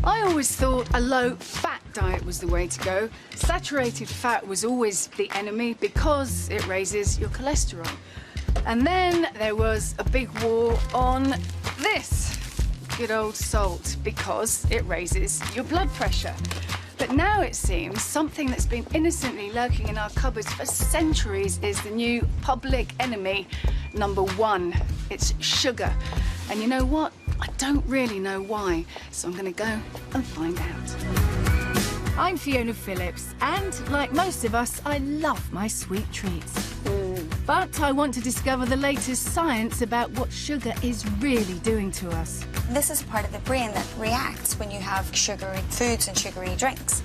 I always thought a low-fat diet was the way to go. Saturated fat was always the enemy because it raises your cholesterol. And then there was a big war on this, good old salt, because it raises your blood pressure. But now it seems something that's been innocently lurking in our cupboards for centuries is the new public enemy #1. It's sugar. And you know what? I don't really know why, so I'm going to go and find out. I'm Fiona Phillips, and like most of us, I love my sweet treats. But I want to discover the latest science about what sugar is really doing to us. This is a part of the brain that reacts when you have sugary foods and sugary drinks.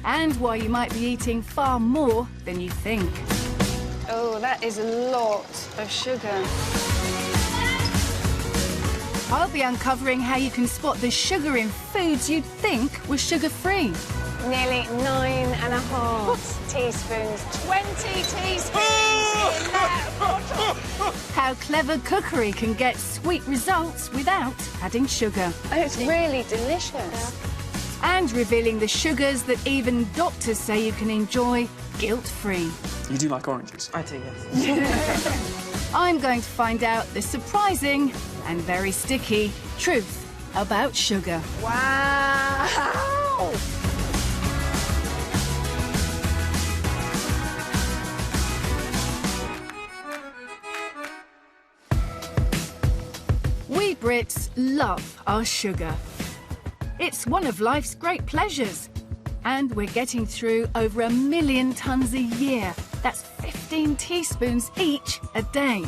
And why you might be eating far more than you think. Oh, that is a lot of sugar. I'll be uncovering how you can spot the sugar in foods you'd think were sugar-free. Nearly 9.5 teaspoons. 20 teaspoons in that bottle. How clever cookery can get sweet results without adding sugar. It's really delicious. And revealing the sugars that even doctors say you can enjoy guilt-free. You do like oranges? I do, yes. I'm going to find out the surprising and very sticky truth about sugar. Wow! We Brits love our sugar. It's one of life's great pleasures. And we're getting through over 1 million tonnes a year. That's 15 teaspoons each a day.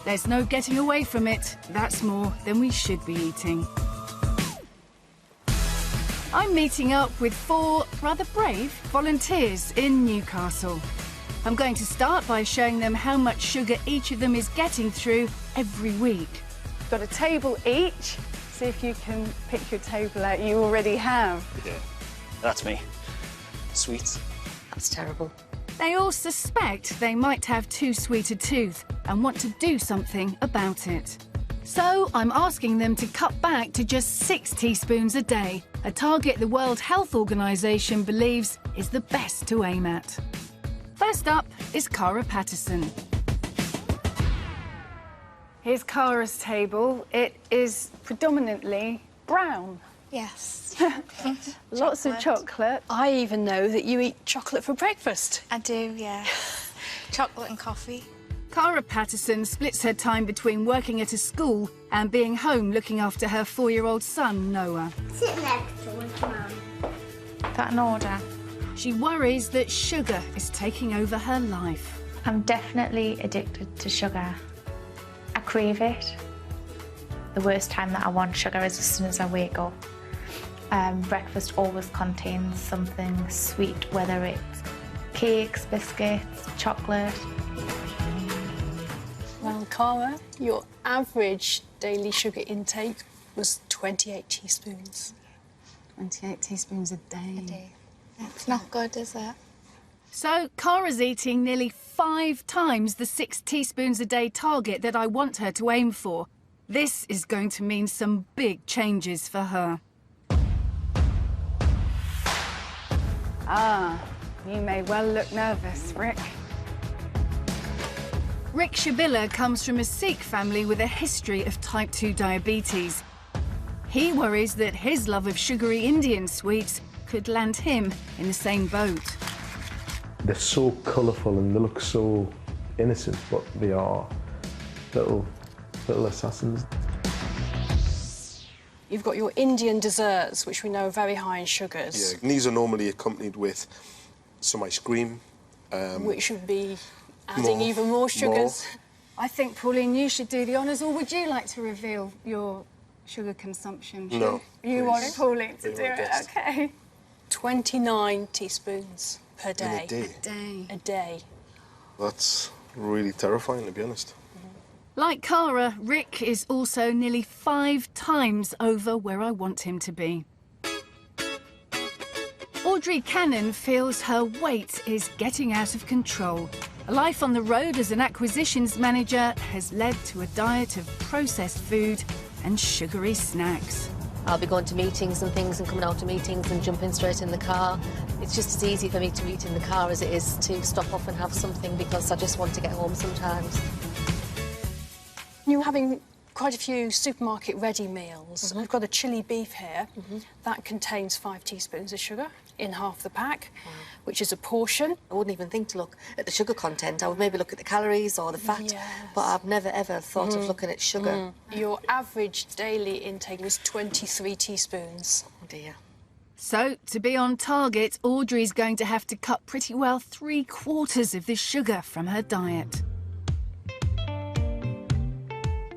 There's no getting away from it. That's more than we should be eating. I'm meeting up with 4 rather brave volunteers in Newcastle. I'm going to start by showing them how much sugar each of them is getting through every week. Got a table each. See if you can pick your table out. You already have. Yeah, that's me. Sweets. That's terrible. They all suspect they might have too sweet a tooth and want to do something about it. So I'm asking them to cut back to just 6 teaspoons a day, a target the World Health Organization believes is the best to aim at. First up is Cara Patterson. Here's Cara's table. It is predominantly brown. Yes. Lots of chocolate. I even know that you eat chocolate for breakfast. I do, yeah. Chocolate and coffee. Cara Patterson splits her time between working at a school and being home looking after her 4-year-old son, Noah. Sit next to his mum. Got an order. She worries that sugar is taking over her life. I'm definitely addicted to sugar. I crave it. The worst time that I want sugar is as soon as I wake up. Breakfast always contains something sweet, whether it's cakes, biscuits, chocolate. Well, Cara, your average daily sugar intake was 28 teaspoons. 28 teaspoons a day. It's not good, is it? So Cara's eating nearly 5 times the 6 teaspoons a day target that I want her to aim for. This is going to mean some big changes for her. Ah, you may well look nervous, Rick. Rick Shabilla comes from a Sikh family with a history of type 2 diabetes. He worries that his love of sugary Indian sweets could land him in the same boat. They're so colourful and they look so innocent, but they are little assassins. You've got your Indian desserts, which we know are very high in sugars. Yeah, and these are normally accompanied with some ice cream. Which would be adding even more sugars. I think, Pauline, you should do the honours, or would you like to reveal your sugar consumption? No. You want Pauline to Be do my it? guest. OK. 29 teaspoons per day. In a day. A day. That's really terrifying, to be honest. Like Cara, Rick is also nearly 5 times over where I want him to be. Audrey Cannon feels her weight is getting out of control. A life on the road as an acquisitions manager has led to a diet of processed food and sugary snacks. I'll be going to meetings and things and coming out to meetings and jumping straight in the car. It's just as easy for me to eat in the car as it is to stop off and have something because I just want to get home sometimes. You're having quite a few supermarket ready meals. I've got a chili beef here. That contains 5 teaspoons of sugar in half the pack, which is a portion. I wouldn't even think to look at the sugar content. I would maybe look at the calories or the fat, but I've never ever thought of looking at sugar. Your average daily intake was 23 teaspoons. Oh dear. So, to be on target, Audrey's going to have to cut pretty well 3/4 of the sugar from her diet.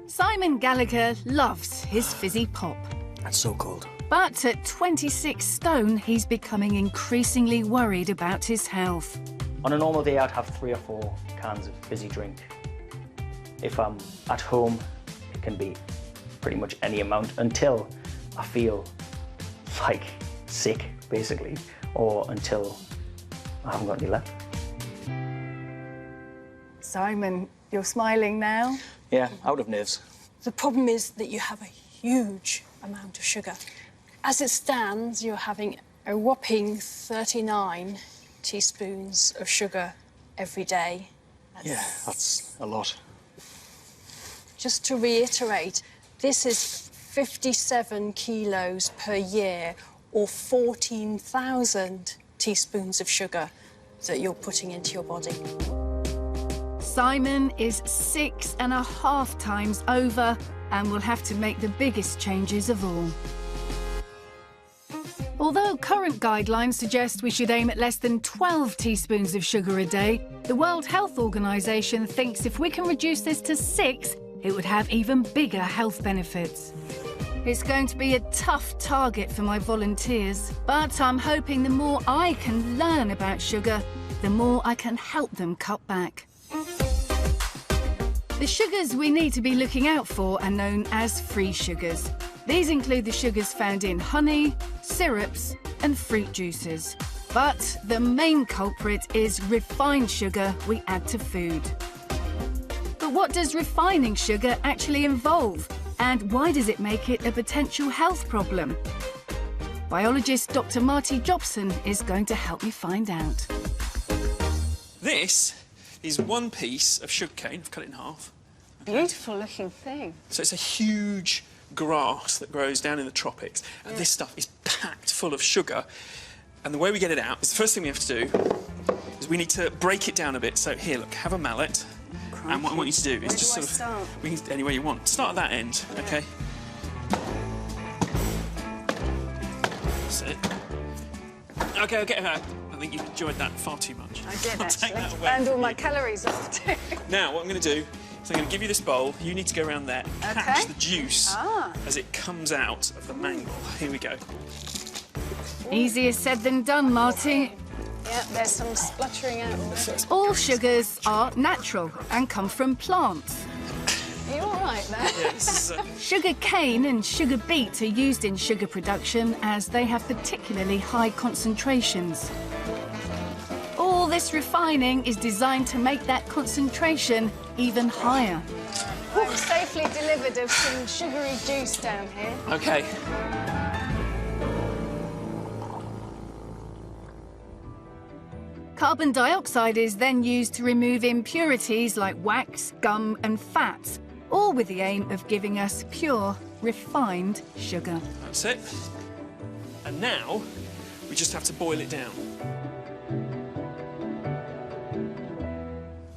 Simon Gallagher loves his fizzy pop. That's so cold. But at 26 stone, he's becoming increasingly worried about his health. On a normal day, I'd have 3 or 4 cans of fizzy drink. If I'm at home, it can be pretty much any amount until I feel like sick, basically, or until I haven't got any left. Simon, you're smiling now? Yeah, out of nerves. The problem is that you have a huge amount of sugar. As it stands, you're having a whopping 39 teaspoons of sugar every day. Yeah, that's a lot. Just to reiterate, this is 57 kilos per year, or 14,000 teaspoons of sugar that you're putting into your body. Simon is 6.5 times over and will have to make the biggest changes of all. Although current guidelines suggest we should aim at less than 12 teaspoons of sugar a day, the World Health Organization thinks if we can reduce this to 6, it would have even bigger health benefits. It's going to be a tough target for my volunteers, but I'm hoping the more I can learn about sugar, the more I can help them cut back. The sugars we need to be looking out for are known as free sugars. These include the sugars found in honey, syrups and fruit juices. But the main culprit is refined sugar we add to food. But what does refining sugar actually involve? And why does it make it a potential health problem? Biologist Dr. Marty Jobson is going to help me find out. This is one piece of sugarcane. I've cut it in half. Beautiful looking thing. So it's a huge grass that grows down in the tropics, and this stuff is packed full of sugar. And the way we get it out is the first thing we have to do is we need to break it down a bit. So here, look, have a mallet. Crikey. And what I want you to do is just sort of start? We can anywhere you want. Start at that end, okay? That's it. Okay, okay. I think you've enjoyed that far too much. I did, I'll take that away. And all my calories off too. Now, what I'm going to do is I'm going to give you this bowl. You need to go around there, catch the juice as it comes out of the mango. Here we go. Easier said than done, Marty. Yeah, there's some spluttering out already. All sugars are natural and come from plants. Are you all right there? Yeah, this is, Sugar cane and sugar beet are used in sugar production as they have particularly high concentrations. All this refining is designed to make that concentration even higher. I'm safely delivered of some sugary juice down here. okay. Carbon dioxide is then used to remove impurities like wax, gum and fats, all with the aim of giving us pure, refined sugar. That's it. And now we just have to boil it down.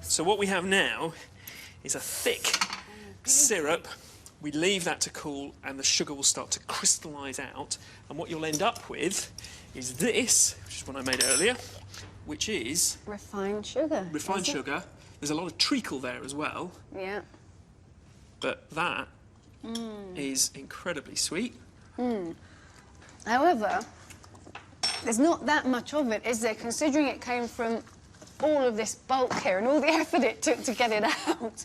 So what we have now is a thick syrup. We leave that to cool and the sugar will start to crystallise out. And what you'll end up with is this, which is what I made earlier, which is Refined sugar. refined sugar. There's a lot of treacle there as well, Yeah. but that is incredibly sweet. However, there's not that much of it, is there, considering it came from all of this bulk here and all the effort it took to get it out?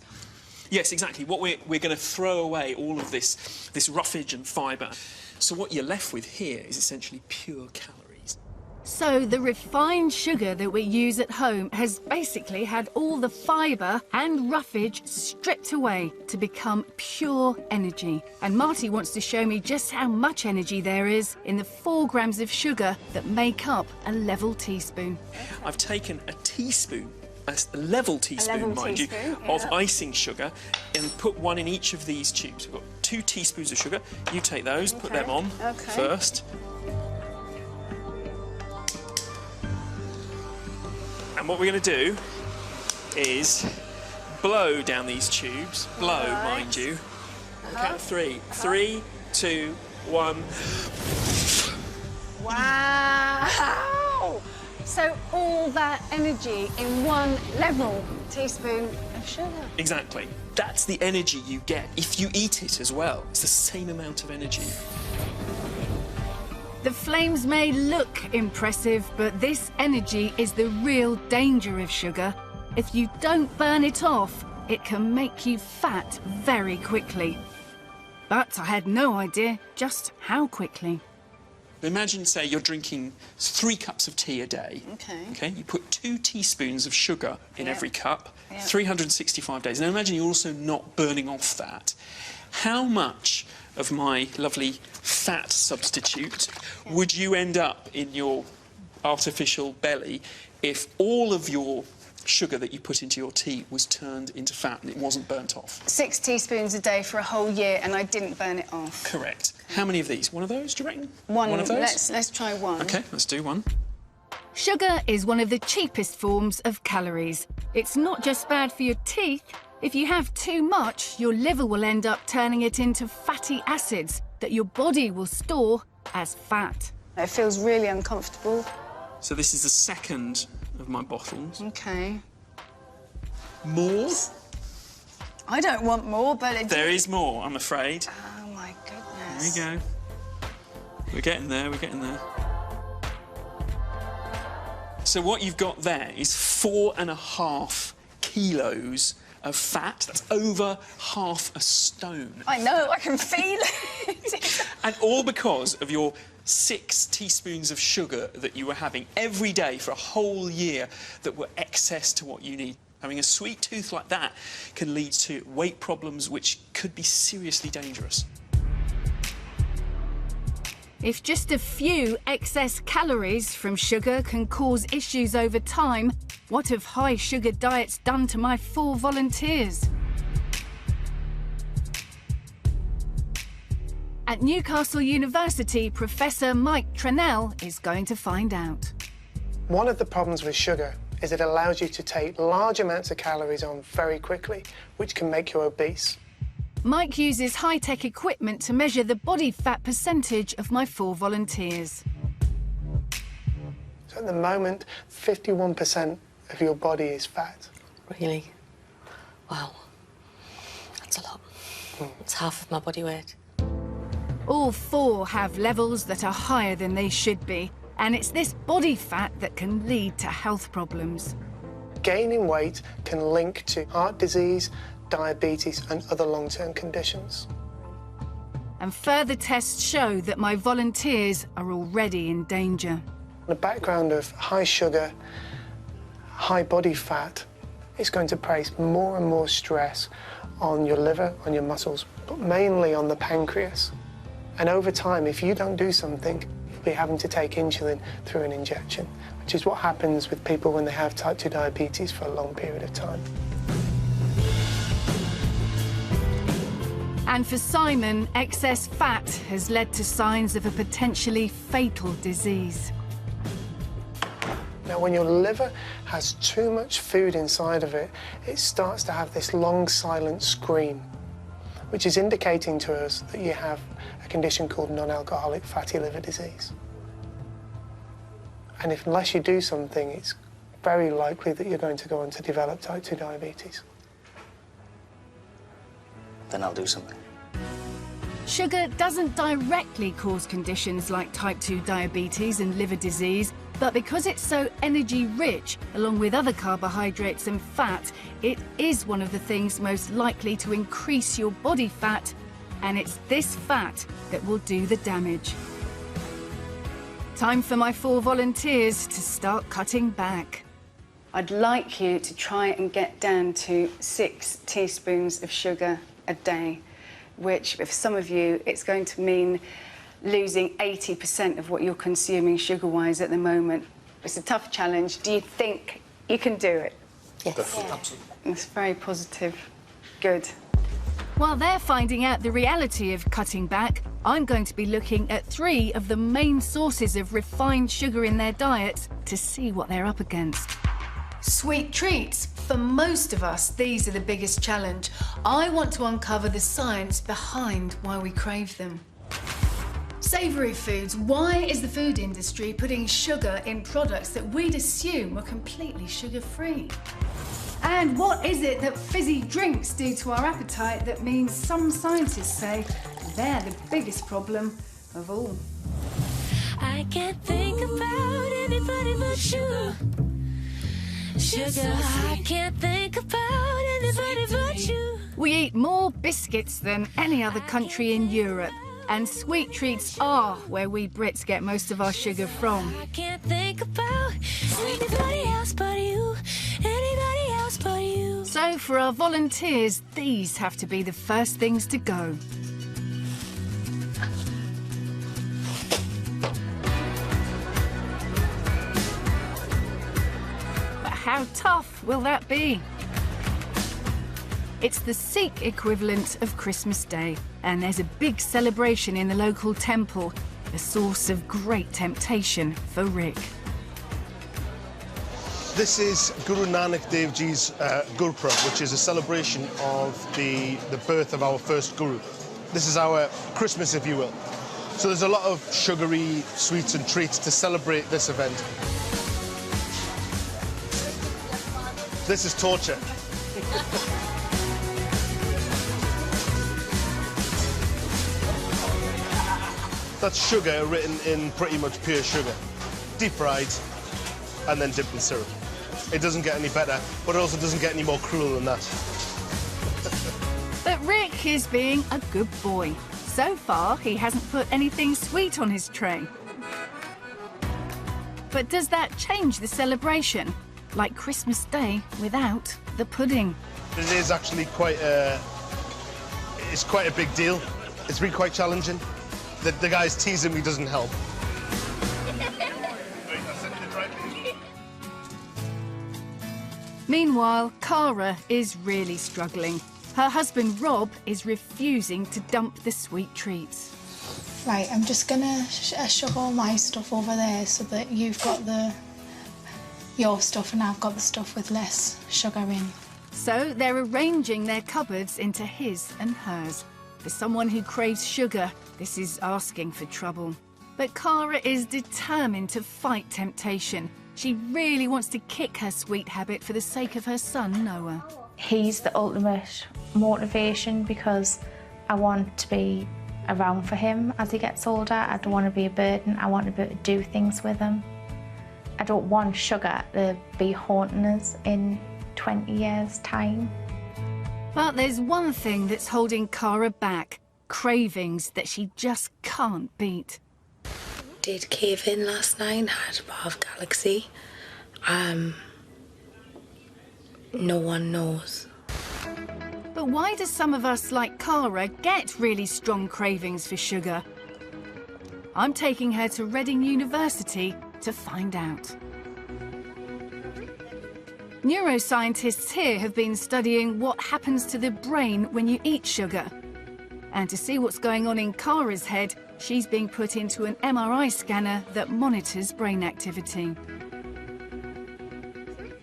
Yes, exactly. What we're going to throw away all of this roughage and fibre. So what you're left with here is essentially pure calories. So the refined sugar that we use at home has basically had all the fibre and roughage stripped away to become pure energy. And Marty wants to show me just how much energy there is in the 4 grams of sugar that make up a level teaspoon. I've taken a teaspoon, a level teaspoon, mind you, of icing sugar and put 1 in each of these tubes. We've got 2 teaspoons of sugar. You take those, put them on first. And what we're going to do is blow down these tubes. Blow, mind you. Count of 3. 3, 2, 1. Wow! So all that energy in 1 level teaspoon of sugar. Exactly. That's the energy you get if you eat it as well. It's the same amount of energy. The flames may look impressive, but this energy is the real danger of sugar. If you don't burn it off, it can make you fat very quickly. But I had no idea just how quickly. Imagine, say, you're drinking 3 cups of tea a day. Okay. You put 2 teaspoons of sugar in every cup, 365 days. Now imagine you're also not burning off that. How much of my lovely fat substitute would you end up in your artificial belly if all of your sugar that you put into your tea was turned into fat and it wasn't burnt off? 6 teaspoons a day for a whole year, and I didn't burn it off. Correct. How many of these? 1 of those, do you reckon? One of those? Let's try 1. OK, let's do 1. Sugar is one of the cheapest forms of calories. It's not just bad for your teeth. If you have too much, your liver will end up turning it into fatty acids that your body will store as fat. It feels really uncomfortable. So this is the 2nd of my bottles. OK. More? I don't want more, but... There is more, I'm afraid. Oh, my goodness. There you go. We're getting there, we're getting there. So what you've got there is 4.5 kilos of fat. That's over half a stone. I know, I can feel it. And all because of your 6 teaspoons of sugar that you were having every day for a whole year that were excess to what you need. Having a sweet tooth like that can lead to weight problems which could be seriously dangerous. If just a few excess calories from sugar can cause issues over time, what have high sugar diets done to my 4 volunteers? At Newcastle University, Professor Mike Tranell is going to find out. One of the problems with sugar is it allows you to take large amounts of calories on very quickly, which can make you obese. Mike uses high-tech equipment to measure the body fat percentage of my 4 volunteers. So at the moment, 51% of your body is fat. Really? Wow. That's a lot. It's half of my body weight. All 4 have levels that are higher than they should be, and it's this body fat that can lead to health problems. Gaining weight can link to heart disease, diabetes and other long-term conditions. And further tests show that my volunteers are already in danger. The background of high sugar, high body fat is going to place more and more stress on your liver, on your muscles, but mainly on the pancreas. And over time, if you don't do something, you'll be having to take insulin through an injection, which is what happens with people when they have type 2 diabetes for a long period of time. And for Simon, excess fat has led to signs of a potentially fatal disease. Now, when your liver has too much food inside of it, it starts to have this long, silent scream, which is indicating to us that you have a condition called non-alcoholic fatty liver disease. And unless you do something, it's very likely that you're going to go on to develop type 2 diabetes. Then I'll do something. Sugar doesn't directly cause conditions like type 2 diabetes and liver disease, but because it's so energy-rich, along with other carbohydrates and fat, it is one of the things most likely to increase your body fat, and it's this fat that will do the damage. Time for my 4 volunteers to start cutting back. I'd like you to try and get down to 6 teaspoons of sugar a day, which, for some of you, it's going to mean losing 80% of what you're consuming sugar-wise at the moment. It's a tough challenge. Do you think you can do it? Yes. Absolutely. That's very positive. Good. While they're finding out the reality of cutting back, I'm going to be looking at 3 of the main sources of refined sugar in their diets to see what they're up against. Sweet treats. For most of us, these are the biggest challenge. I want to uncover the science behind why we crave them. Savoury foods. Why is the food industry putting sugar in products that we'd assume were completely sugar-free? And what is it that fizzy drinks do to our appetite that means some scientists say they're the biggest problem of all? I can't think about anybody but you. Sugar, I can't think about anybody but you. We eat more biscuits than any other country in Europe, and sweet treats are where we Brits get most of our sugar from. I can't think about anybody else but you. Anybody else but you. So for our volunteers, these have to be the first things to go. But how tough will that be? It's the Sikh equivalent of Christmas Day, and there's a big celebration in the local temple, a source of great temptation for Rick. This is Guru Nanak Dev Ji's Gurpurab, which is a celebration of the birth of our first Guru. This is our Christmas, if you will. So there's a lot of sugary sweets and treats to celebrate this event. This is torture. That's sugar written in pretty much pure sugar, deep fried, and then dipped in syrup. It doesn't get any better, but it also doesn't get any more cruel than that. But Rick is being a good boy. So far, he hasn't put anything sweet on his tray. But does that change the celebration? Like Christmas Day without the pudding? It is actually quite a big deal. It's been quite challenging. The guy's teasing me doesn't help. Meanwhile, Cara is really struggling. Her husband, Rob, is refusing to dump the sweet treats. Right, I'm just gonna shove all my stuff over there so that you've got your stuff and I've got the stuff with less sugar in. So they're arranging their cupboards into his and hers. For someone who craves sugar, this is asking for trouble. But Cara is determined to fight temptation. She really wants to kick her sweet habit for the sake of her son, Noah. He's the ultimate motivation because I want to be around for him as he gets older. I don't want to be a burden. I want to be able to do things with him. I don't want sugar to be haunting us in 20 years' time. But there's one thing that's holding Cara back. Cravings that she just can't beat. Did cave in last night, had a bar of Galaxy. No one knows. But why do some of us like Cara get really strong cravings for sugar? I'm taking her to Reading University to find out. Neuroscientists here have been studying what happens to the brain when you eat sugar. And to see what's going on in Cara's head, she's being put into an MRI scanner that monitors brain activity.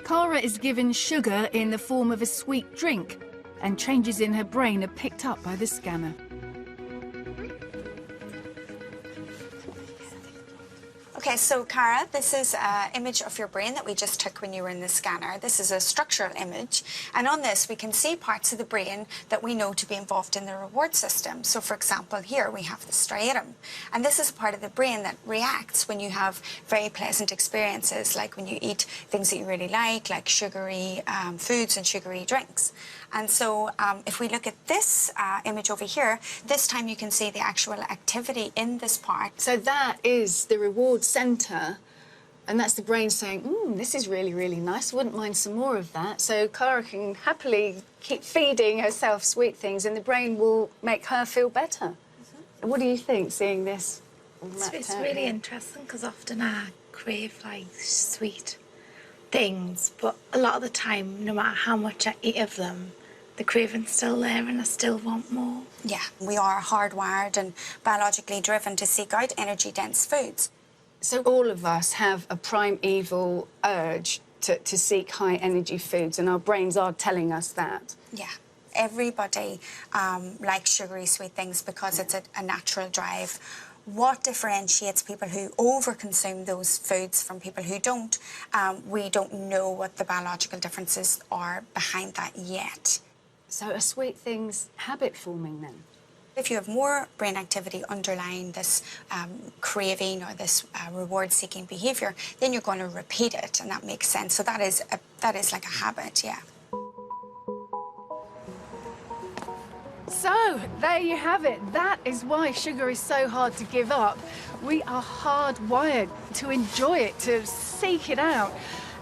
Cara is given sugar in the form of a sweet drink, and changes in her brain are picked up by the scanner. Okay, so Cara, this is an image of your brain that we just took when you were in the scanner. This is a structural image, and on this we can see parts of the brain that we know to be involved in the reward system. So for example, here we have the striatum, and this is a part of the brain that reacts when you have very pleasant experiences, like when you eat things that you really like sugary foods and sugary drinks. And so if we look at this image over here, this time you can see the actual activity in this part. So that is the reward centre, and that's the brain saying, this is really, really nice. I wouldn't mind some more of that. So Cara can happily keep feeding herself sweet things, and the brain will make her feel better. What do you think, seeing this? It's really interesting, because often I crave, like, sweet things, but a lot of the time, no matter how much I eat of them, the craving's still there and I still want more. Yeah, we are hardwired and biologically driven to seek out energy-dense foods. So all of us have a primeval urge to seek high-energy foods, and our brains are telling us that. Yeah. Everybody likes sugary sweet things because it's a natural drive. What differentiates people who overconsume those foods from people who don't? We don't know what the biological differences are behind that yet. So are sweet things habit-forming then? If you have more brain activity underlying this craving or this reward-seeking behaviour, then you're going to repeat it, and that makes sense. So that is like a habit, yeah. So, there you have it. That is why sugar is so hard to give up. We are hardwired to enjoy it, to seek it out.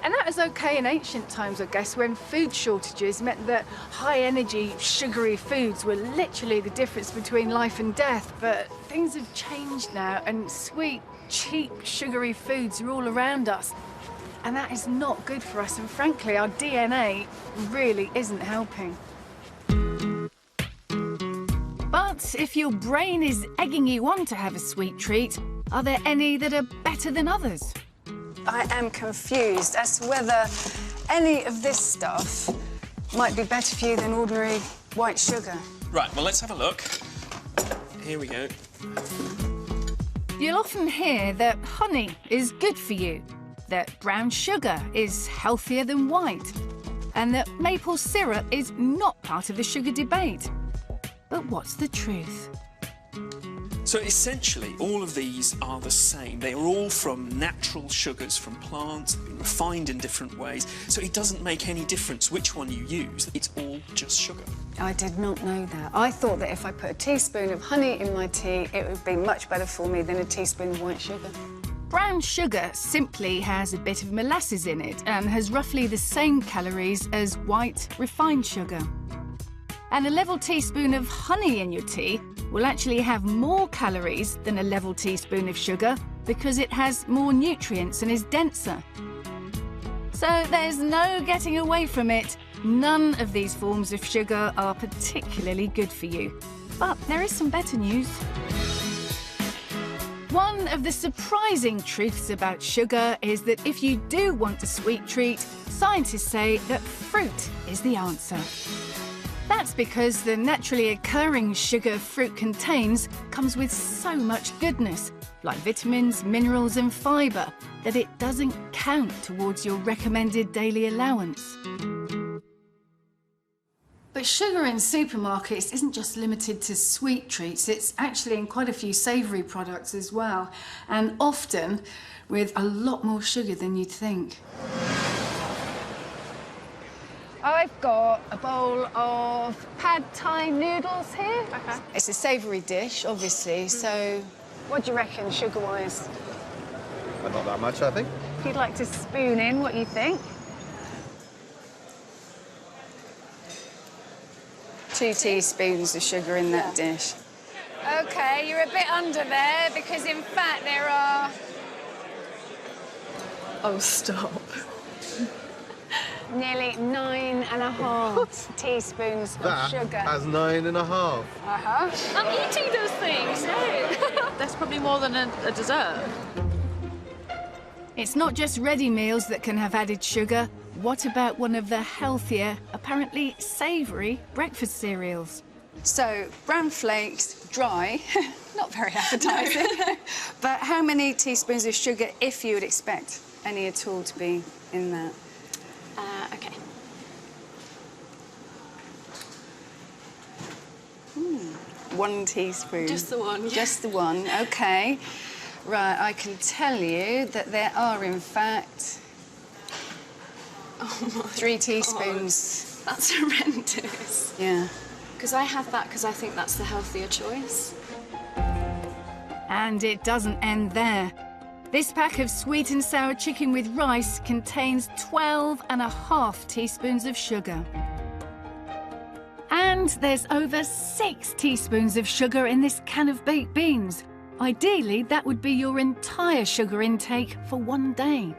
And that was okay in ancient times, I guess, when food shortages meant that high-energy, sugary foods were literally the difference between life and death. But things have changed now, and sweet, cheap, sugary foods are all around us. And that is not good for us, and frankly, our DNA really isn't helping. But if your brain is egging you on to have a sweet treat, are there any that are better than others? I am confused as to whether any of this stuff might be better for you than ordinary white sugar. Right, well, let's have a look. Here we go. You'll often hear that honey is good for you, that brown sugar is healthier than white, and that maple syrup is not part of the sugar debate. But what's the truth? So essentially, all of these are the same. They are all from natural sugars from plants, they've been refined in different ways, so it doesn't make any difference which one you use. It's all just sugar. I did not know that. I thought that if I put a teaspoon of honey in my tea, it would be much better for me than a teaspoon of white sugar. Brown sugar simply has a bit of molasses in it and has roughly the same calories as white refined sugar. And a level teaspoon of honey in your tea will actually have more calories than a level teaspoon of sugar because it has more nutrients and is denser. So there's no getting away from it. None of these forms of sugar are particularly good for you. But there is some better news. One of the surprising truths about sugar is that if you do want a sweet treat, scientists say that fruit is the answer. That's because the naturally occurring sugar fruit contains comes with so much goodness, like vitamins, minerals and fibre, that it doesn't count towards your recommended daily allowance. But sugar in supermarkets isn't just limited to sweet treats, it's actually in quite a few savoury products as well, and often with a lot more sugar than you'd think. I've got a bowl of pad thai noodles here. Okay. It's a savoury dish, obviously, so what do you reckon, sugar-wise? But not that much, I think. If you'd like to spoon in, what you think? 2 teaspoons of sugar in that dish. OK, you're a bit under there, because in fact there are... Oh, stop. Nearly 9.5 teaspoons of sugar. That has 9.5. Uh-huh. I'm eating those things. That's probably more than a dessert. It's not just ready meals that can have added sugar. What about one of the healthier, apparently savoury breakfast cereals? So, bran flakes, dry, not very appetising, but how many teaspoons of sugar, if you would expect any at all to be in that? OK. 1 teaspoon. Just the one, yeah. Just the one, OK. Right, I can tell you that there are, in fact, 3 teaspoons That's horrendous. Yeah. Because I have that because I think that's the healthier choice. And it doesn't end there. This pack of sweet and sour chicken with rice contains 12.5 teaspoons of sugar. And there's over 6 teaspoons of sugar in this can of baked beans. Ideally, that would be your entire sugar intake for one day.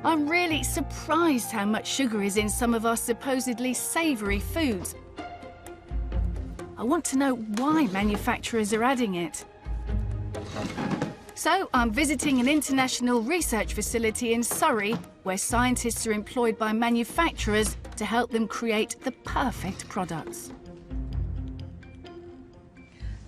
I'm really surprised how much sugar is in some of our supposedly savoury foods. I want to know why manufacturers are adding it. So I'm visiting an international research facility in Surrey where scientists are employed by manufacturers to help them create the perfect products.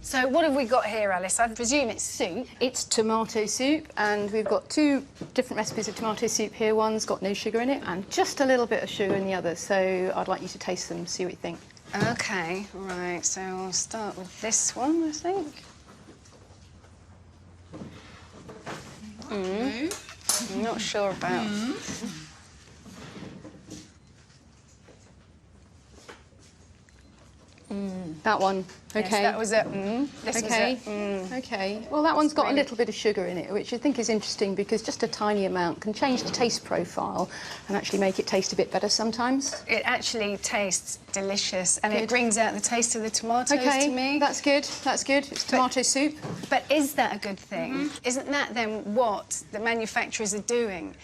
So what have we got here, Alice? I presume it's soup. It's tomato soup, and we've got 2 different recipes of tomato soup here. One's got no sugar in it, and just a little bit of sugar in the other, so I'd like you to taste them, see what you think. OK, right, so I'll start with this one, I think. I'm not sure about... That one, OK. Yes, that was it. This OK. was it. OK. Well, that one's got a little bit of sugar in it, which I think is interesting because just a tiny amount can change the taste profile and actually make it taste a bit better sometimes. It actually tastes delicious, and it brings out the taste of the tomatoes to me. That's good. That's good. It's tomato soup. But is that a good thing? Isn't that then what the manufacturers are doing?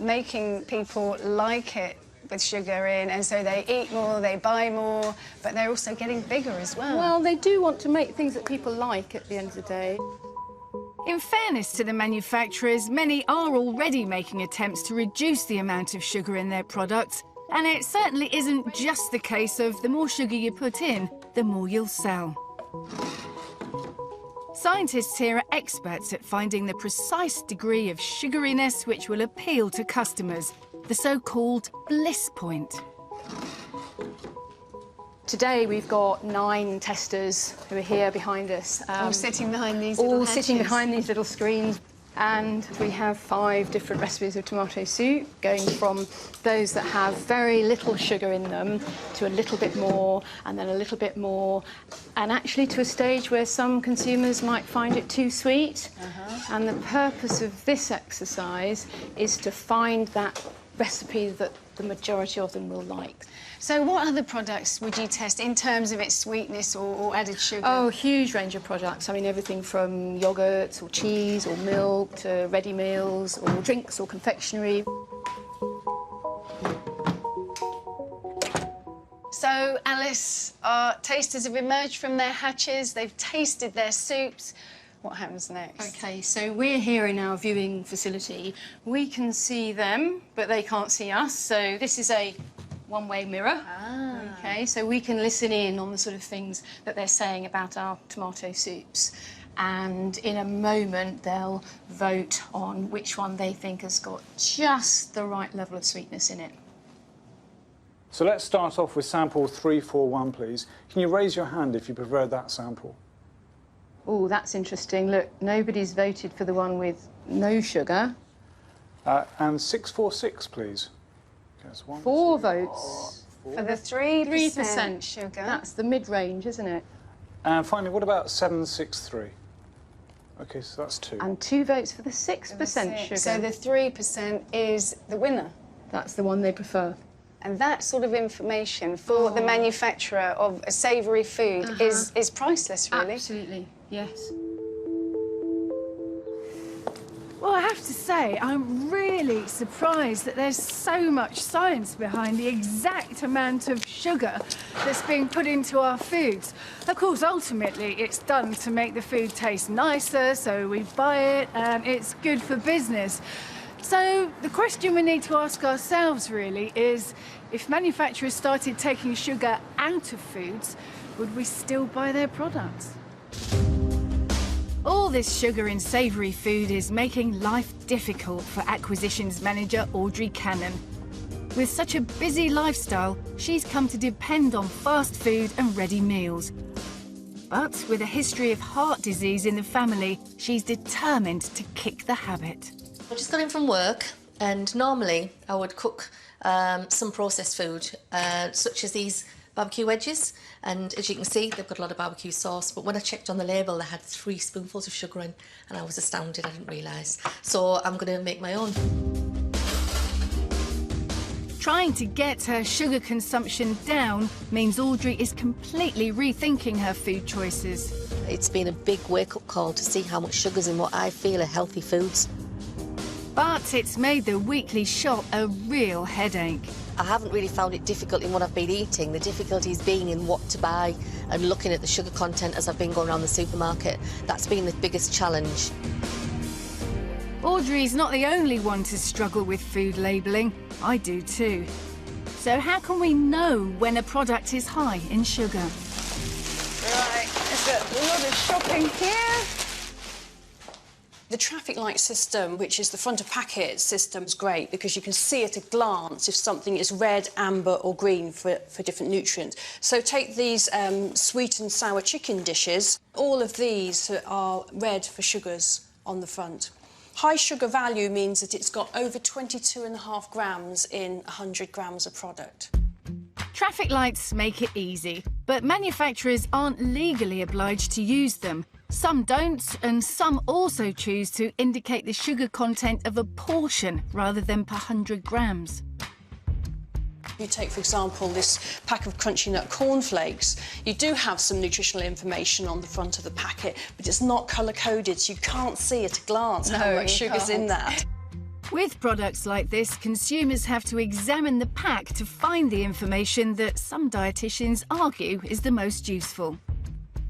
Making people like it with sugar in, and so they eat more, they buy more, but they're also getting bigger as well. Well, they do want to make things that people like at the end of the day. In fairness to the manufacturers, many are already making attempts to reduce the amount of sugar in their products, and it certainly isn't just the case of the more sugar you put in, the more you'll sell. Scientists here are experts at finding the precise degree of sugariness which will appeal to customers, the so-called bliss point. Today we've got 9 testers who are here behind us. All sitting behind these little All hatches. sitting behind these little screens. And we have 5 different recipes of tomato soup, going from those that have very little sugar in them to a little bit more, and then a little bit more, and actually to a stage where some consumers might find it too sweet. And the purpose of this exercise is to find that recipe that the majority of them will like. So what other products would you test in terms of its sweetness or added sugar? Oh, huge range of products. I mean, everything from yoghurts or cheese or milk to ready meals or drinks or confectionery. So, Alice, our tasters have emerged from their hatches, they've tasted their soups. What happens next? OK, so we're here in our viewing facility. We can see them, but they can't see us, so this is a one-way mirror. OK, so we can listen in on the sort of things that they're saying about our tomato soups. And in a moment, they'll vote on which one they think has got just the right level of sweetness in it. So let's start off with sample 341, please. Can you raise your hand if you prefer that sample? Oh, that's interesting. Look, nobody's voted for the one with no sugar. And 646, please. Yes, 1, 4 votes. For the 3% sugar. That's the mid-range, isn't it? And finally, what about 763? OK, so that's 2. And 2 votes for the 6% sugar. So the 3% is the winner. That's the one they prefer. And that sort of information for the manufacturer of a savoury food is priceless, really. Absolutely, yes. Well, I have to say, I'm really surprised that there's so much science behind the exact amount of sugar that's being put into our foods. Of course, ultimately, it's done to make the food taste nicer, so we buy it, and it's good for business. So the question we need to ask ourselves, really, is if manufacturers started taking sugar out of foods, would we still buy their products? All this sugar in savoury food is making life difficult for acquisitions manager Audrey Cannon. With such a busy lifestyle, she's come to depend on fast food and ready meals. But with a history of heart disease in the family, she's determined to kick the habit. I just got in from work And normally I would cook some processed food, such as these barbecue wedges, and as you can see they've got a lot of barbecue sauce, but when I checked on the label they had 3 spoonfuls of sugar in, and I was astounded, I didn't realise. So I'm going to make my own. Trying to get her sugar consumption down means Audrey is completely rethinking her food choices. It's been a big wake-up call to see how much sugar's in what I feel are healthy foods. But it's made the weekly shop a real headache. I haven't really found it difficult in what I've been eating. The difficulty's been in what to buy and looking at the sugar content as I've been going around the supermarket. That's been the biggest challenge. Audrey's not the only one to struggle with food labelling. I do too. So how can we know when a product is high in sugar? Right, there's a lot of shopping here. The traffic light system, which is the front of packet system, is great because you can see at a glance if something is red, amber or green for different nutrients. So take these sweet and sour chicken dishes. All of these are red for sugars on the front. High sugar value means that it's got over 22.5 grams in 100 grams of product. Traffic lights make it easy, but manufacturers aren't legally obliged to use them. Some don't, and some also choose to indicate the sugar content of a portion rather than per 100 grams. You take, for example, this pack of crunchy nut cornflakes. You do have some nutritional information on the front of the packet, but it's not colour-coded, so you can't see at a glance how much sugar's in that. With products like this, consumers have to examine the pack to find the information that some dietitians argue is the most useful.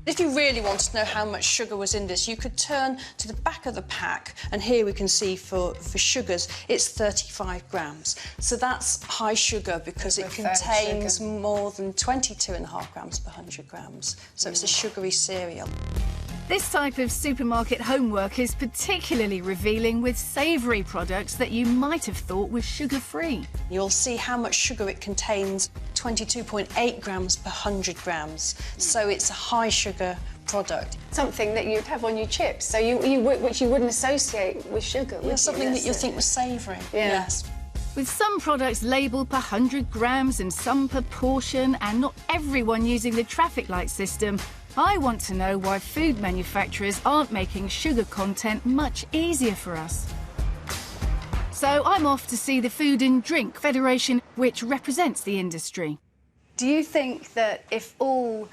If you really wanted to know how much sugar was in this, you could turn to the back of the pack, and here we can see for sugars, it's 35 grams. So that's high sugar because it contains more than 22.5 grams per 100 grams. So it's a sugary cereal. This type of supermarket homework is particularly revealing with savoury products that you might have thought were sugar-free. You'll see how much sugar it contains, 22.8 grams per 100 grams. So it's a high sugar product. Something that you'd have on your chips, so which you wouldn't associate with sugar, would you? Something that you think was savoury, yes. With some products labelled per 100 grams and some per portion, and not everyone using the traffic light system, I want to know why food manufacturers aren't making sugar content much easier for us. So I'm off to see the Food and Drink Federation, which represents the industry. Do you think that if all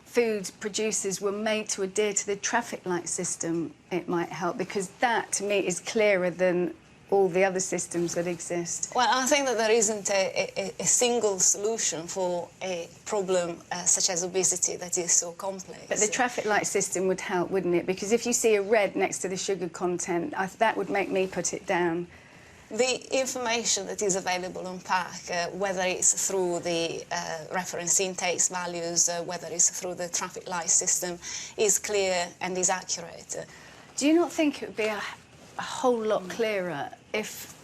food producers were made to adhere to the traffic light system, it might help? Because that, to me, is clearer than all the other systems that exist. Well, I think that there isn't a single solution for a problem such as obesity that is so complex. But the traffic light system would help, wouldn't it? Because if you see a red next to the sugar content, that would make me put it down. The information that is available on pack, whether it's through the reference intakes values, whether it's through the traffic light system, is clear and is accurate. Do you not think it would be a whole lot clearer if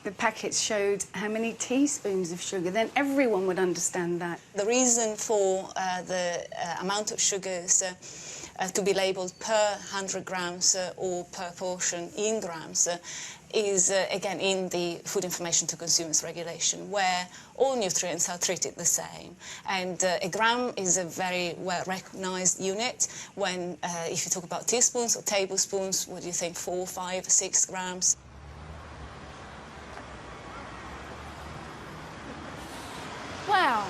the packets showed how many teaspoons of sugar? Then everyone would understand that. The reason for the amount of sugars to be labelled per 100 grams or per portion in grams is, again, in the Food Information to Consumers regulation, where all nutrients are treated the same. And a gram is a very well-recognised unit. When, if you talk about teaspoons or tablespoons, what do you think, 4, 5, 6 grams? Well,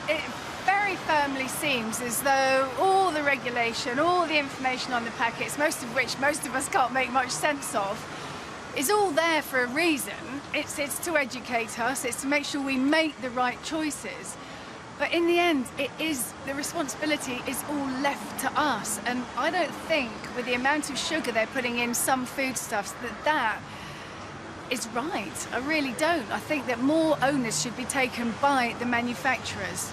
it very firmly seems as though all the regulation, all the information on the packets, most of which most of us can't make much sense of, is all there for a reason. It's to educate us, it's to make sure we make the right choices. But in the end, the responsibility is all left to us. And I don't think, with the amount of sugar they're putting in some foodstuffs, that is right. I really don't. I think that more onus should be taken by the manufacturers.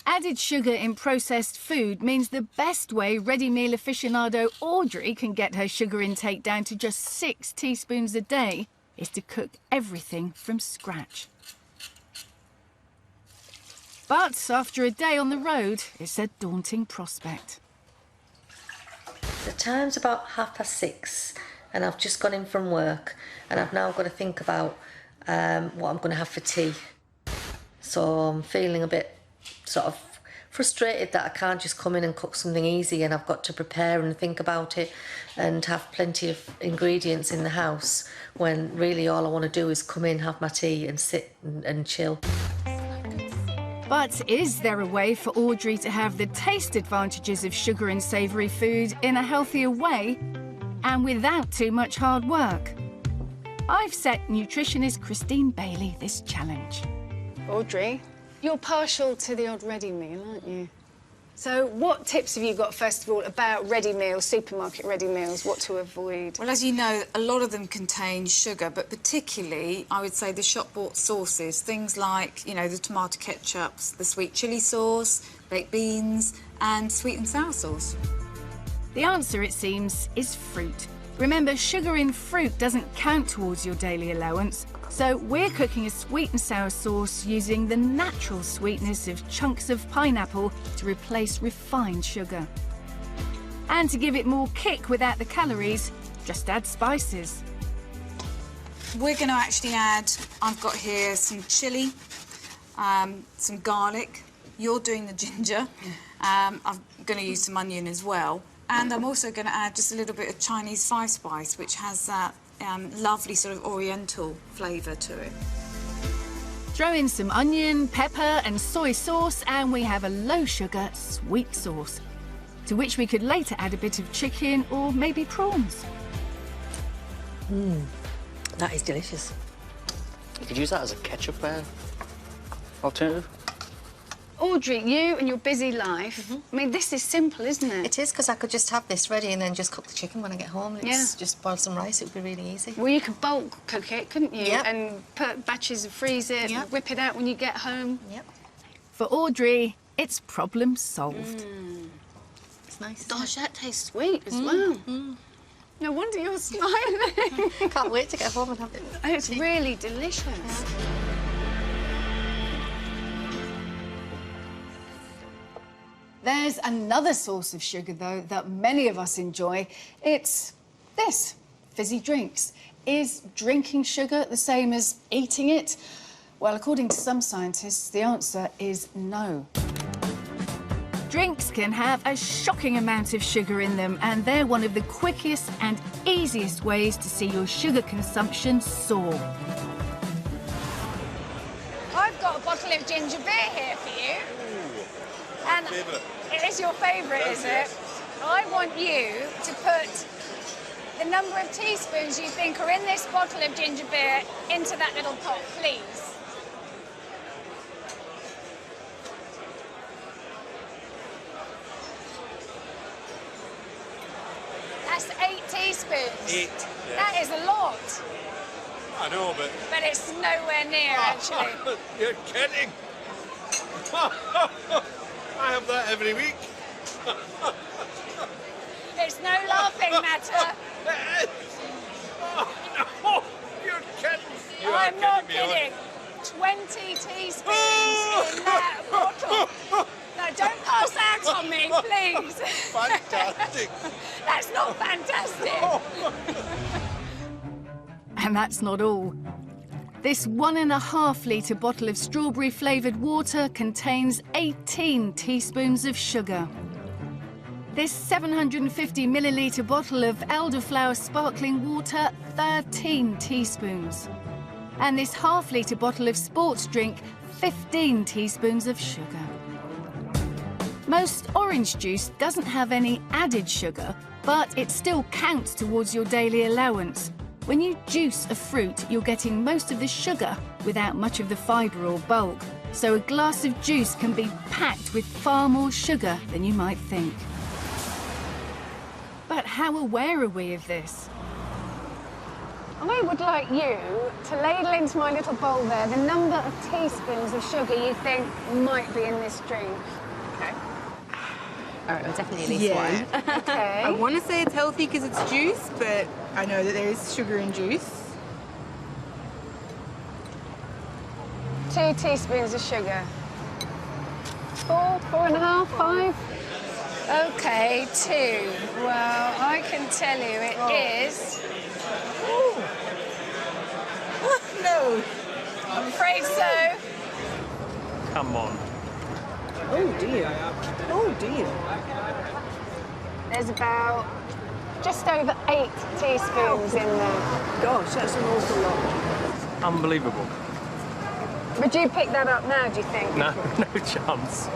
Added sugar in processed food means the best way ready meal aficionado Audrey can get her sugar intake down to just 6 teaspoons a day is to cook everything from scratch. But after a day on the road, it's a daunting prospect. The time's about 6:30, and I've just gone in from work, and I've now got to think about what I'm going to have for tea. So I'm feeling a bit sort of frustrated that I can't just come in and cook something easy, and I've got to prepare and think about it and have plenty of ingredients in the house, when really all I want to do is come in, have my tea and sit and chill. But is there a way for Audrey to have the taste advantages of sugar and savoury food in a healthier way and without too much hard work? I've set nutritionist Christine Bailey this challenge. Audrey, you're partial to the odd ready meal, aren't you? So what tips have you got, first of all, about ready meals, supermarket ready meals, what to avoid? Well, as you know, a lot of them contain sugar, but particularly, I would say, the shop-bought sauces, things like, you know, the tomato ketchups, the sweet chilli sauce, baked beans, and sweet and sour sauce. The answer, it seems, is fruit. Remember, sugar in fruit doesn't count towards your daily allowance, so we're cooking a sweet and sour sauce using the natural sweetness of chunks of pineapple to replace refined sugar. And to give it more kick without the calories, just add spices. We're going to actually add, I've got here some chilli, some garlic. You're doing the ginger. I'm going to use some onion as well. And I'm also going to add just a little bit of Chinese five-spice, which has that lovely sort of oriental flavour to it. Throw in some onion, pepper and soy sauce, and we have a low-sugar sweet sauce, to which we could later add a bit of chicken or maybe prawns. That is delicious. You could use that as a ketchup alternative. Audrey, you and your busy life, I mean, this is simple, isn't it? It is, because I could just have this ready and then just cook the chicken when I get home. It's just boil some rice, it would be really easy. Well, you could bulk cook it, couldn't you? Yep. And put batches of freeze it, whip it out when you get home. Yep. For Audrey, it's problem solved. It's nice. Gosh, that tastes sweet as well. No wonder you're smiling. Can't wait to get home and have it. It's really delicious. There's another source of sugar, though, that many of us enjoy. It's this, fizzy drinks. Is drinking sugar the same as eating it? Well, according to some scientists, the answer is no. Drinks can have a shocking amount of sugar in them, and they're one of the quickest and easiest ways to see your sugar consumption soar. I've got a bottle of ginger beer here for you. And it is your favourite, is it? I want you to put the number of teaspoons you think are in this bottle of ginger beer into that little pot, please. That's 8 teaspoons. 8, yeah. That is a lot. I know, but... But it's nowhere near, actually. You're kidding. I have that every week. It's no laughing matter. Oh, no, you're kidding. You I'm are not kidding me, kidding. 20 teaspoons in that bottle. No, don't pass out on me, please. Fantastic. That's not fantastic. And that's not all. This 1.5 litre bottle of strawberry-flavoured water contains 18 teaspoons of sugar. This 750 millilitre bottle of elderflower sparkling water, 13 teaspoons. And this half-litre bottle of sports drink, 15 teaspoons of sugar. Most orange juice doesn't have any added sugar, but it still counts towards your daily allowance. When you juice a fruit, you're getting most of the sugar without much of the fibre or bulk. So a glass of juice can be packed with far more sugar than you might think. But how aware are we of this? I would like you to ladle into my little bowl there the number of teaspoons of sugar you think might be in this drink. Okay. All right, well, definitely at least one. Okay. I want to say it's healthy because it's juice, but I know that there is sugar in juice. 2 teaspoons of sugar. 4, 4.5, 5? Okay, 2. Well, I can tell you it is No. I'm afraid so. Come on. Oh dear. Oh dear. There's about just over 8 teaspoons in there. Gosh, that's an awful lot. Unbelievable. Would you pick that up now, do you think? No, no chance.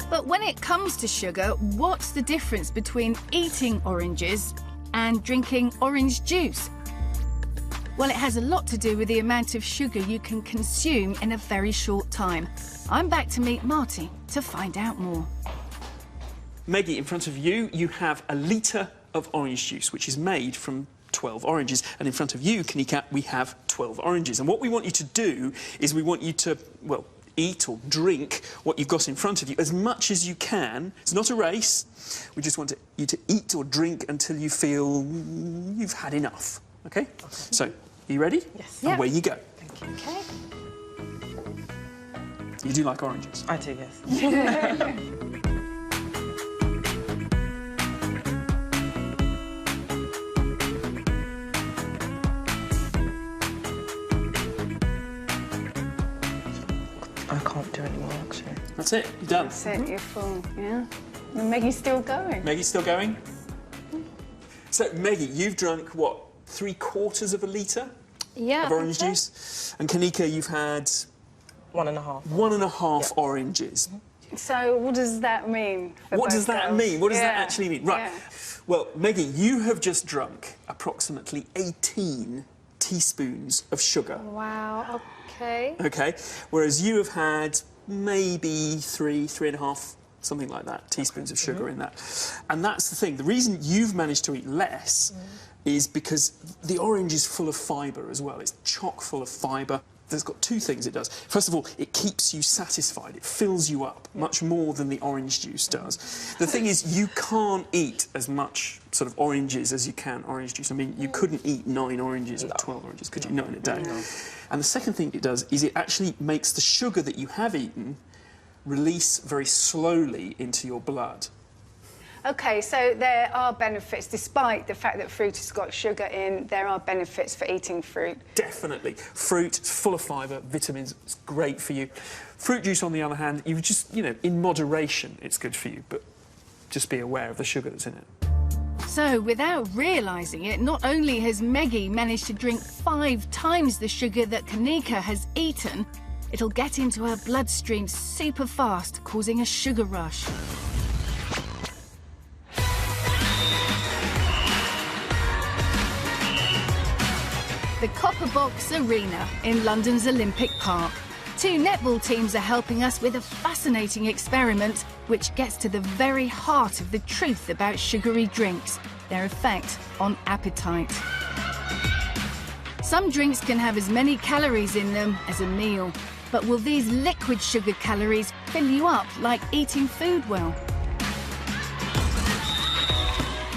But when it comes to sugar, what's the difference between eating oranges and drinking orange juice? Well, it has a lot to do with the amount of sugar you can consume in a very short time. I'm back to meet Marty to find out more. Maggie, in front of you, you have a litre of orange juice, which is made from 12 oranges. And in front of you, Kanika, we have 12 oranges. And what we want you to do is we want you to, well, eat or drink what you've got in front of you as much as you can. It's not a race. We just want you to eat or drink until you feel you've had enough. OK? So, are you ready? Yes. And away you go. Thank you. OK. You do like oranges? I do, yes. I can't do any more, actually. That's it. You're done. That's it, you're full, yeah. And Maggie's still going. Maggie's still going? So, Maggie, you've drunk, what, 3/4 of a litre Yeah, of orange juice? And Kanika, you've had... 1.5. 1.5 oranges. So what does that mean for What both does that girls? mean? What does that Yeah, actually mean? Right. yeah. Well, Maggie, you have just drunk approximately 18 teaspoons of sugar. Wow, OK. OK? Whereas you have had maybe 3.5, something like that, teaspoons of sugar in that. And that's the thing. The reason you've managed to eat less is because the orange is full of fibre as well. It's chock full of fibre. There's got 2 things it does. First of all, it keeps you satisfied. It fills you up much more than the orange juice does. The thing is, you can't eat as much sort of oranges as you can orange juice. I mean, you couldn't eat 9 oranges or 12 oranges, could you? Not in a day. No. And the second thing it does is it actually makes the sugar that you have eaten release very slowly into your blood. OK, so there are benefits, despite the fact that fruit has got sugar in, there are benefits for eating fruit. Definitely. Fruit, it's full of fibre, vitamins, it's great for you. Fruit juice, on the other hand, you just, you know, in moderation, it's good for you, but just be aware of the sugar that's in it. So, without realising it, not only has Maggie managed to drink 5 times the sugar that Kanika has eaten, it'll get into her bloodstream super fast, causing a sugar rush. The Copper Box Arena in London's Olympic Park. 2 netball teams are helping us with a fascinating experiment which gets to the very heart of the truth about sugary drinks, their effect on appetite. Some drinks can have as many calories in them as a meal, but will these liquid sugar calories fill you up like eating food well?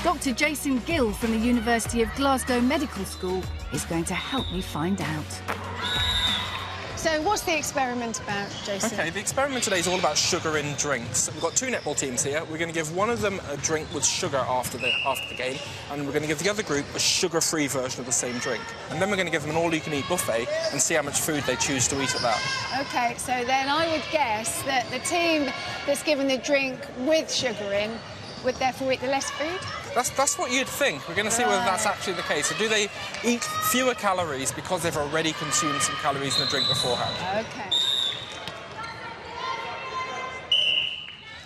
Dr. Jason Gill from the University of Glasgow Medical School is going to help me find out. So what's the experiment about, Jason? OK, the experiment today is all about sugar in drinks. We've got 2 netball teams here. We're going to give one of them a drink with sugar after the game, and we're going to give the other group a sugar-free version of the same drink. And then we're going to give them an all-you-can-eat buffet and see how much food they choose to eat at that. OK, so then I would guess that the team that's given the drink with sugar in would therefore eat the less food? That's what you'd think. We're going to see whether that's actually the case. So do they eat fewer calories because they've already consumed some calories in the drink beforehand? OK.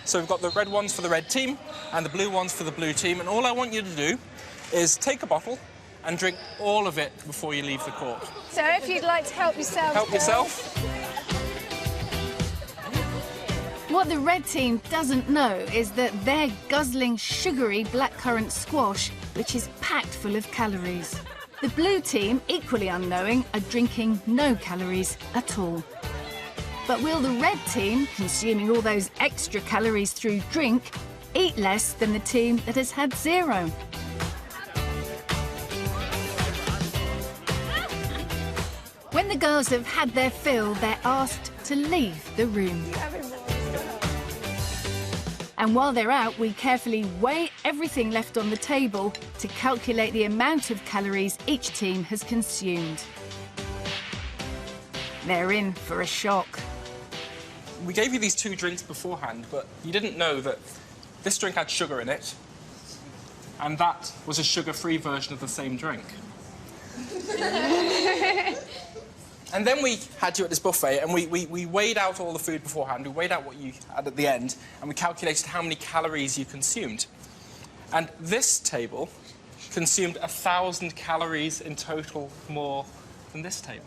So we've got the red ones for the red team and the blue ones for the blue team. And all I want you to do is take a bottle and drink all of it before you leave the court. So if you'd like to help yourself... Help yourself. What the red team doesn't know is that they're guzzling sugary blackcurrant squash, which is packed full of calories. The blue team, equally unknowing, are drinking no calories at all. But will the red team, consuming all those extra calories through drink, eat less than the team that has had 0? When the girls have had their fill, they're asked to leave the room. And while they're out, we carefully weigh everything left on the table to calculate the amount of calories each team has consumed. They're in for a shock. We gave you these 2 drinks beforehand, but you didn't know that this drink had sugar in it, and that was a sugar-free version of the same drink. And then we had you at this buffet, and we weighed out all the food beforehand, we weighed out what you had at the end, and we calculated how many calories you consumed. And this table consumed 1,000 calories in total more than this table.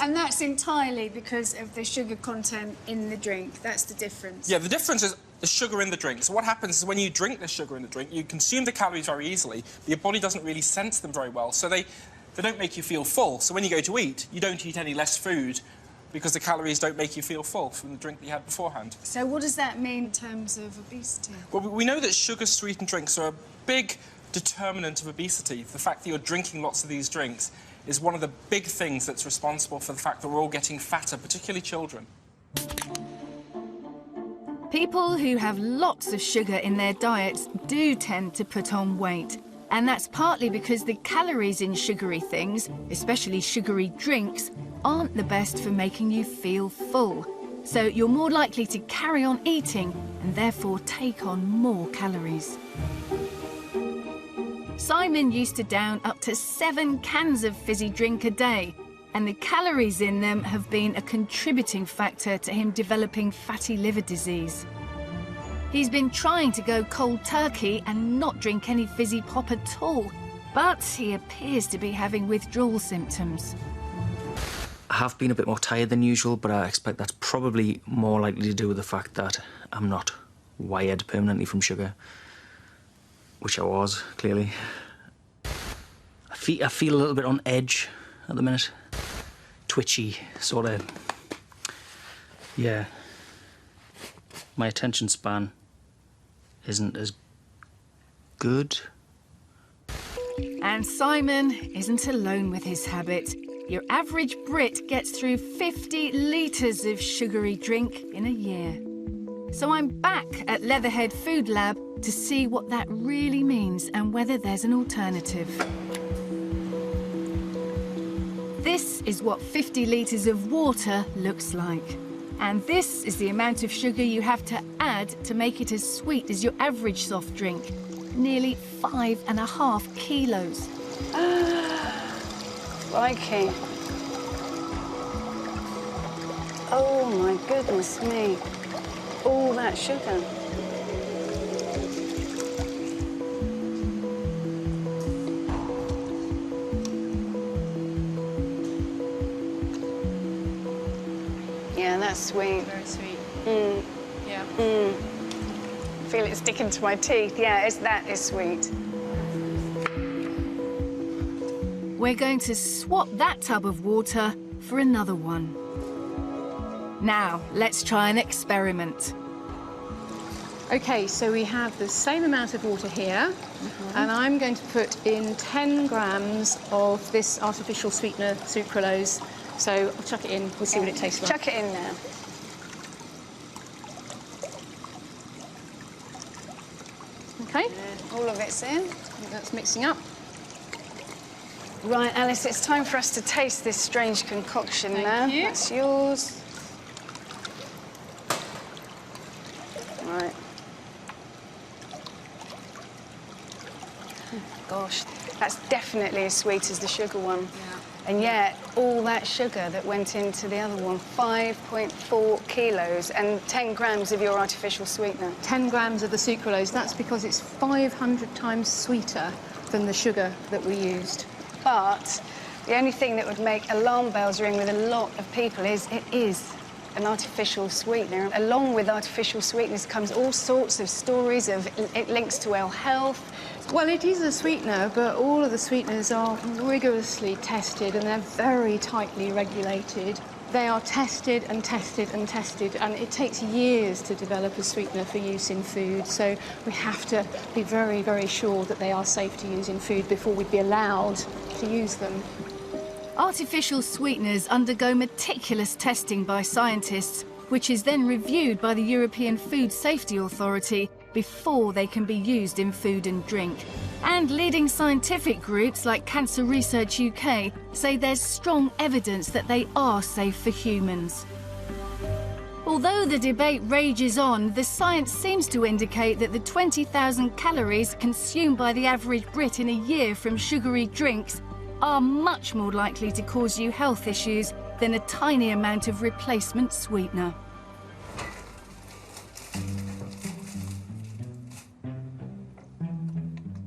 And that's entirely because of the sugar content in the drink. That's the difference. Yeah, the difference is the sugar in the drink. So what happens is when you drink the sugar in the drink, you consume the calories very easily, but your body doesn't really sense them very well, so they don't make you feel full. So when you go to eat, you don't eat any less food because the calories don't make you feel full from the drink that you had beforehand. So what does that mean in terms of obesity? Well, we know that sugar-sweetened drinks are a big determinant of obesity. The fact that you're drinking lots of these drinks is one of the big things that's responsible for the fact that we're all getting fatter, particularly children. People who have lots of sugar in their diets do tend to put on weight. And that's partly because the calories in sugary things, especially sugary drinks, aren't the best for making you feel full. So you're more likely to carry on eating and therefore take on more calories. Simon used to down up to 7 cans of fizzy drink a day, and the calories in them have been a contributing factor to him developing fatty liver disease. He's been trying to go cold turkey and not drink any fizzy pop at all, but he appears to be having withdrawal symptoms. I have been a bit more tired than usual, but I expect that's probably more likely to do with the fact that I'm not wired permanently from sugar, which I was, clearly. I feel a little bit on edge at the minute. Twitchy, sort of. Yeah. My attention span isn't as good. And Simon isn't alone with his habit. Your average Brit gets through 50 litres of sugary drink in a year. So I'm back at Leatherhead Food Lab to see what that really means and whether there's an alternative. This is what 50 litres of water looks like. And this is the amount of sugar you have to add to make it as sweet as your average soft drink. Nearly 5.5 kilos. Crikey. Oh, my goodness me. All that sugar. Yeah, that's sweet. Very sweet. Mm. Yeah. Mm. Feel it sticking to my teeth. Yeah, that is sweet. We're going to swap that tub of water for another one. Now, let's try an experiment. OK, so we have the same amount of water here, and I'm going to put in 10 grams of this artificial sweetener, sucralose. So I'll chuck it in, we'll see what it tastes like. Chuck it in now. OK. All of it's in. That's mixing up. Right, Alice, it's time for us to taste this strange concoction now. Thank you. That's yours. Right. Gosh, that's definitely as sweet as the sugar one. Yeah. And yet, all that sugar that went into the other one, 5.4 kilos and 10 grams of your artificial sweetener. 10 grams of the sucralose, that's because it's 500 times sweeter than the sugar that we used. But the only thing that would make alarm bells ring with a lot of people is it is an artificial sweetener. Along with artificial sweeteners comes all sorts of stories of links to ill health. Well, it is a sweetener, but all of the sweeteners are rigorously tested and they're very tightly regulated. They are tested and tested and tested, and it takes years to develop a sweetener for use in food, so we have to be very, very sure that they are safe to use in food before we'd be allowed to use them. Artificial sweeteners undergo meticulous testing by scientists, which is then reviewed by the European Food Safety Authority before they can be used in food and drink. And leading scientific groups like Cancer Research UK say there's strong evidence that they are safe for humans. Although the debate rages on, the science seems to indicate that the 20,000 calories consumed by the average Brit in a year from sugary drinks are much more likely to cause you health issues than a tiny amount of replacement sweetener.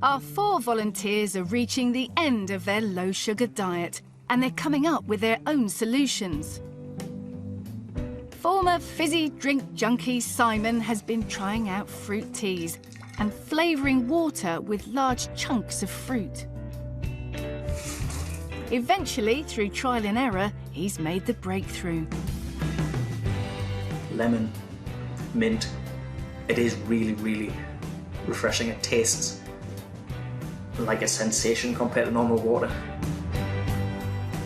Our 4 volunteers are reaching the end of their low-sugar diet, and they're coming up with their own solutions. Former fizzy drink junkie Simon has been trying out fruit teas and flavouring water with large chunks of fruit. Eventually, through trial and error, he's made the breakthrough. Lemon, mint, it is really, really refreshing. It tastes like a sensation compared to normal water.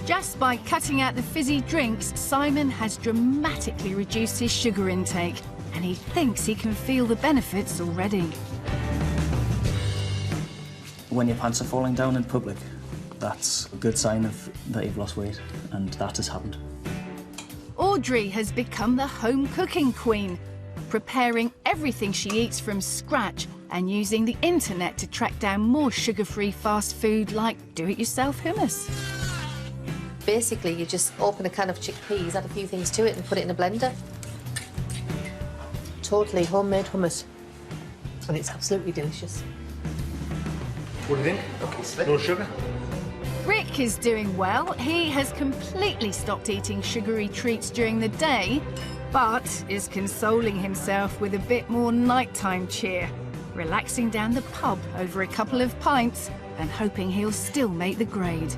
Just by cutting out the fizzy drinks, Simon has dramatically reduced his sugar intake, and he thinks he can feel the benefits already. When your pants are falling down in public, that's a good sign that you've lost weight, and that has happened. Audrey has become the home cooking queen, preparing everything she eats from scratch and using the internet to track down more sugar-free fast food like do-it-yourself hummus. Basically, you just open a can of chickpeas, add a few things to it and put it in a blender. Totally homemade hummus. And it's absolutely delicious. What do you think? Okay, no sugar? Rick is doing well. He has completely stopped eating sugary treats during the day, but is consoling himself with a bit more nighttime cheer, relaxing down the pub over a couple of pints and hoping he'll still make the grade.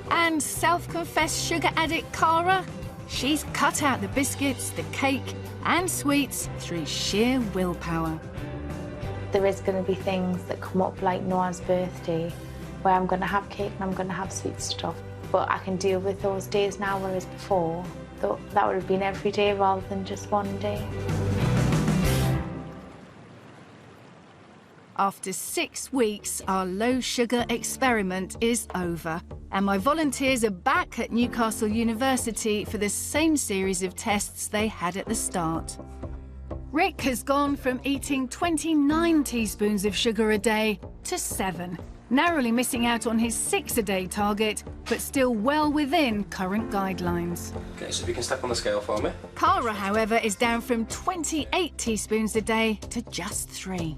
And self-confessed sugar addict Cara, she's cut out the biscuits, the cake and sweets through sheer willpower. There is going to be things that come up like Noah's birthday where I'm going to have cake and I'm going to have sweet stuff. But I can deal with those days now, whereas before, that would have been every day rather than just one day. After 6 weeks, our low-sugar experiment is over, and my volunteers are back at Newcastle University for the same series of tests they had at the start. Rick has gone from eating 29 teaspoons of sugar a day to 7, narrowly missing out on his 6-a-day target, but still well within current guidelines. Okay, so if you can step on the scale for me. Cara, however, is down from 28 teaspoons a day to just 3.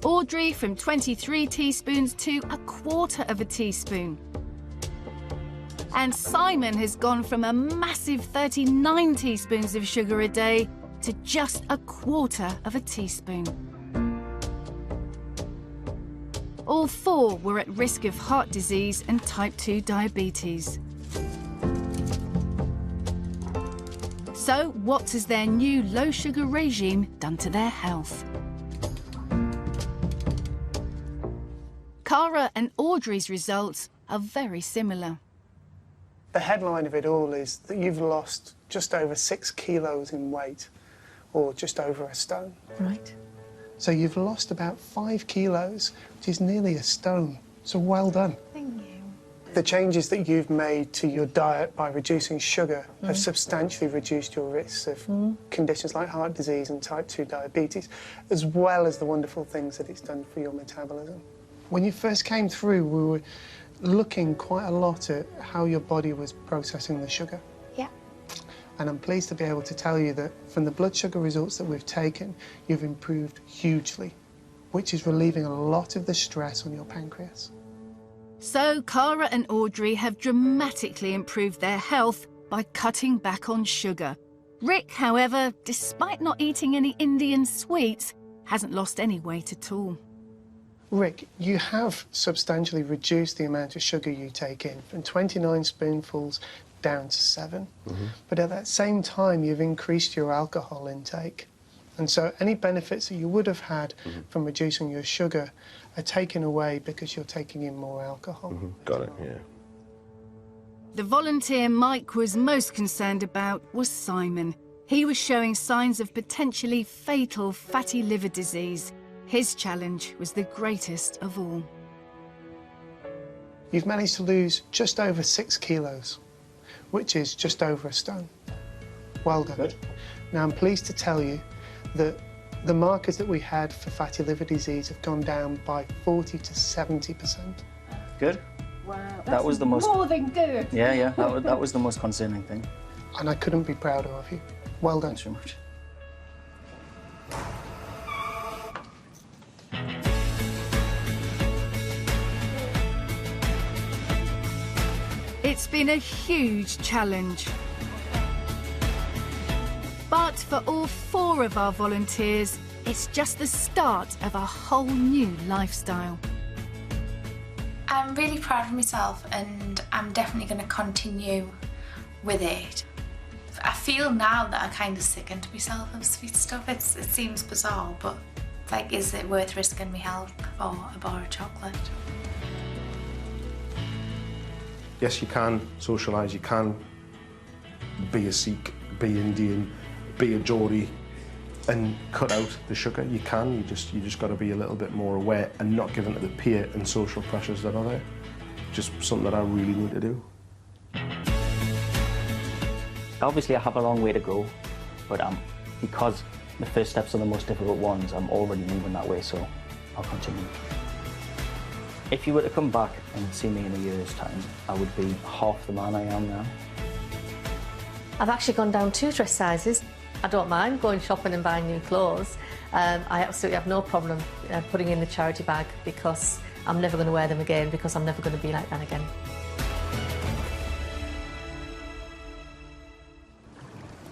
Audrey from 23 teaspoons to 1/4 of a teaspoon. And Simon has gone from a massive 39 teaspoons of sugar a day to just 1/4 of a teaspoon. All 4 were at risk of heart disease and type 2 diabetes. So what has their new low-sugar regime done to their health? Cara and Audrey's results are very similar. The headline of it all is that you've lost just over 6 kilos in weight, or just over a stone. Right. So you've lost about 5 kilos, which is nearly a stone. So well done. Thank you. The changes that you've made to your diet by reducing sugar have substantially reduced your risks of conditions like heart disease and type 2 diabetes, as well as the wonderful things that it's done for your metabolism. When you first came through, we were looking quite a lot at how your body was processing the sugar. Yeah. And I'm pleased to be able to tell you that from the blood sugar results that we've taken, you've improved hugely, which is relieving a lot of the stress on your pancreas. So Cara and Audrey have dramatically improved their health by cutting back on sugar. Rick, however, despite not eating any Indian sweets, hasn't lost any weight at all. Rick, you have substantially reduced the amount of sugar you take in, from 29 spoonfuls down to 7. But at that same time, you've increased your alcohol intake. And so any benefits that you would have had from reducing your sugar are taken away because you're taking in more alcohol. Got it, yeah. The volunteer Mike was most concerned about was Simon. He was showing signs of potentially fatal fatty liver disease. His challenge was the greatest of all. You've managed to lose just over 6 kilos, which is just over a stone. Well done. Good. Now, I'm pleased to tell you that the markers that we had for fatty liver disease have gone down by 40 to 70%. Good. Wow, That was the most... more than good. Yeah, that was the most concerning thing. And I couldn't be prouder of you. Well done. Thanks very much. It's been a huge challenge. But for all 4 of our volunteers, it's just the start of a whole new lifestyle. I'm really proud of myself and I'm definitely going to continue with it. I feel now that I kind of sickened myself of sweet stuff. It seems bizarre, but it's like, is it worth risking my health for a bar of chocolate? Yes, you can socialise, you can be a Sikh, be Indian, be a Geordie and cut out the sugar. You can, you just got to be a little bit more aware and not give in to the peer and social pressures that are there. Just something that I really need to do. Obviously, I have a long way to go, but because the first steps are the most difficult ones, I'm already moving that way, so I'll continue. If you were to come back and see me in a year's time, I would be half the man I am now. I've actually gone down 2 dress sizes. I don't mind going shopping and buying new clothes. I absolutely have no problem putting in the charity bag because I'm never going to wear them again because I'm never going to be like that again.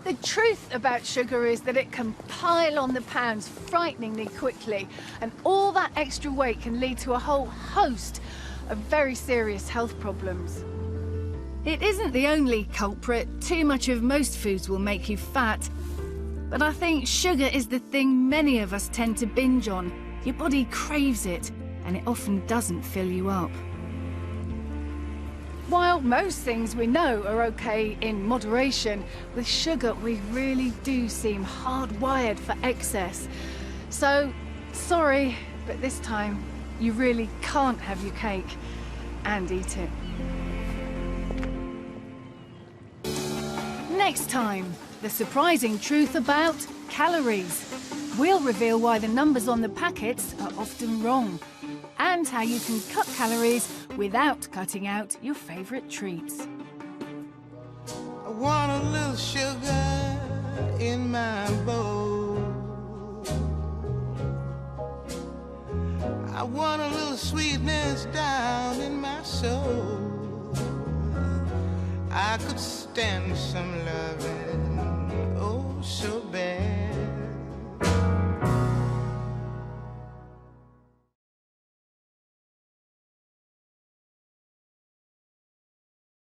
The truth about sugar is that it can pile on the pounds frighteningly quickly, and all that extra weight can lead to a whole host of very serious health problems. It isn't the only culprit. Too much of most foods will make you fat. But I think sugar is the thing many of us tend to binge on. Your body craves it, and it often doesn't fill you up. While most things we know are okay in moderation, with sugar we really do seem hardwired for excess. So, sorry, but this time you really can't have your cake and eat it. Next time, the surprising truth about calories. We'll reveal why the numbers on the packets are often wrong, and how you can cut calories without cutting out your favourite treats. I want a little sugar in my bowl. I want a little sweetness down in my soul. I could stand some loving, oh so bad.